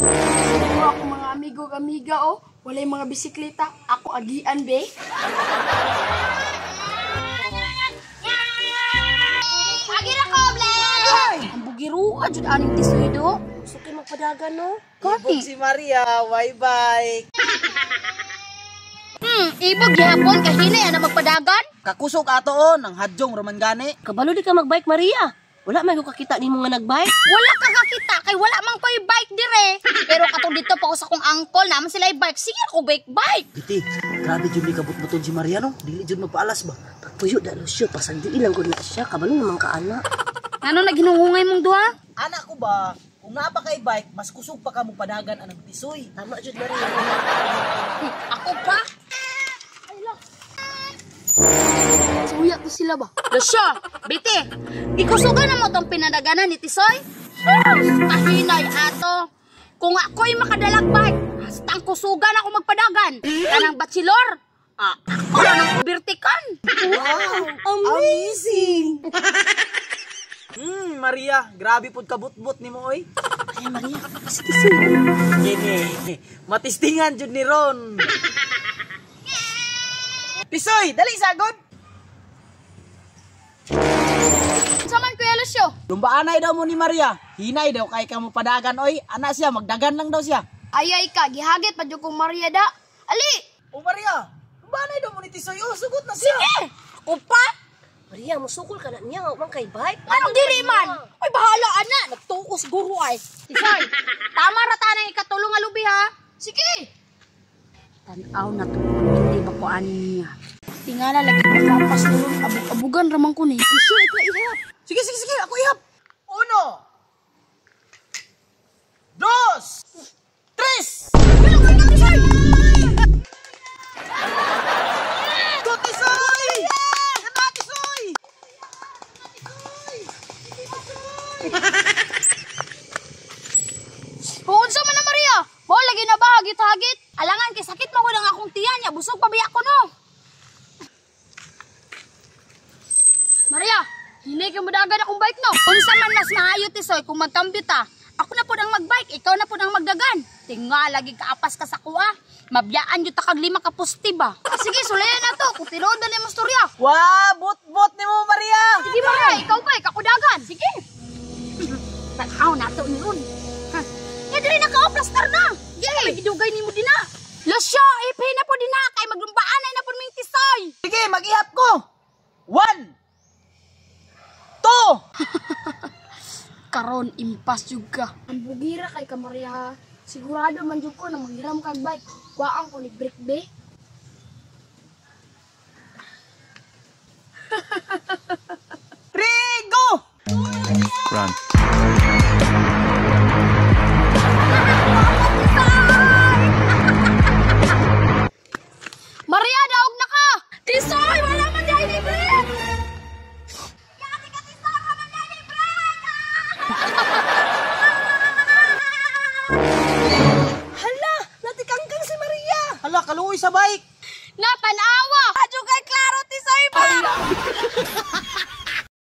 Siguro ako mga amigo-amiga, oh. Walay mga bisikleta. Ako agian, be. Agi na ko, Blen! Ang bugiruan, jud aning tisoy do. Gusto kayo magpadagan, no? Ibog si Maria, why bike? Ibog gihapon kay hinay na magpadagan. Kakusog ato ang hadyong roman gani. Kabalo di ka magbike, Maria. Wala may ko kakita ni mo nga nagbike. Wala ka kakita kay wala mang ko'y bike dire. Pero katong dito pa ko sa kong angkol naman sila bike. Sige ako bike. Giti, grabe jud ni kabut-buton si Maria no. Dili jud magpaalas ba? Pagpuyo dalo siya, pasag di ilang ko na siya. Kabalo naman ka, anak. Ano na ginungungay mong duha? Anak ko ba, kung nga pa kay bike, mas kusog pa ka mo padagan anang tisoy. Tama jud, Maria. Ako pa? Suya to sila ba? Lusyo, biti. Ikusugan na mo tong pinadaganan ni Tisoy. Kahinay ato. Kung ako'y makadalag bike, hastang kusugan ako magpadagan. Kanang bachelor. Ako na ng bertikan. Wow, amazing! Maria, grabe pud kabut-but ni mo oy. Ay, Maria, kasi tisoy. Gini, matistingan jud ni Ron. Tisoy, dali sagod. Saman Kuya Lusyo. Lumbaanay daw mo ni Maria. Hinay daw kay ka mo padagan oy. Anak siya, magdagan lang daw siya. Ayay ka, gihagit pa jud kong Maria da. Ali! O Maria, lumbaanay daw mo ni Tisoy. Oh, sugot na siya. Ako pa? Maria, musukol ka na niya. Nga, kay bike. Anong diri man? Ay, bahala, ana. Nagtuos guro ay. Tisoy, tama rata na ikatulong nga lubi ha. Sige. Tanaw na to. Hindi ba ko ani niya? Tingala lagi makapas doon. Abug-abugan ramang ko ni. Tisoy, ikaw ihap. Sige, ako ihap. 1, 2, 3. Go, Tisoy! Ganda, Tisoy! Unsa man na Maria? Mo lagi na ba hagit-hagit? Alangan kay sakit man ko ng akong tiyan niya. Busog pa biyak ko no. Maria, hindi ka madagan akong bike no. Unsa man mas maayo Tisoy kung magkambit ta. Ako na po ang magbike, ikaw na po ang magdagan. Tinga lagi kaapas ka sa kuha. Mabiyaan jud ta kag 5 ka pusti ba. Sige, sulayan na to. Kung tinuod na mo storya. Wow, bot-bot ni mo, Maria! Sige Maria, ikaw ba kakudagan? Sige. Tanaw na to ni Ron. Ya diri na ka plaster na. Sige, gidugay nimo dina. Lusyo, ipin na po dina kay maglumbaan na po ming Tisoy. Sige, mag-ihap ko. 1, 2. Karon impas juga. Ang bugira kay ka Maria. Sigurado man jud ko na manghiram kag bike. Waang ko ni break be. Rigo! Run. Maria, daog na ka. Tisoy, wala man dahil libre. Yati ka Tisoy, wala man dahil libre. Hala, natikangkang si Maria. Hala, kaluoy sa bike. Natanawa. Adyo kay klaro Tisoy ba?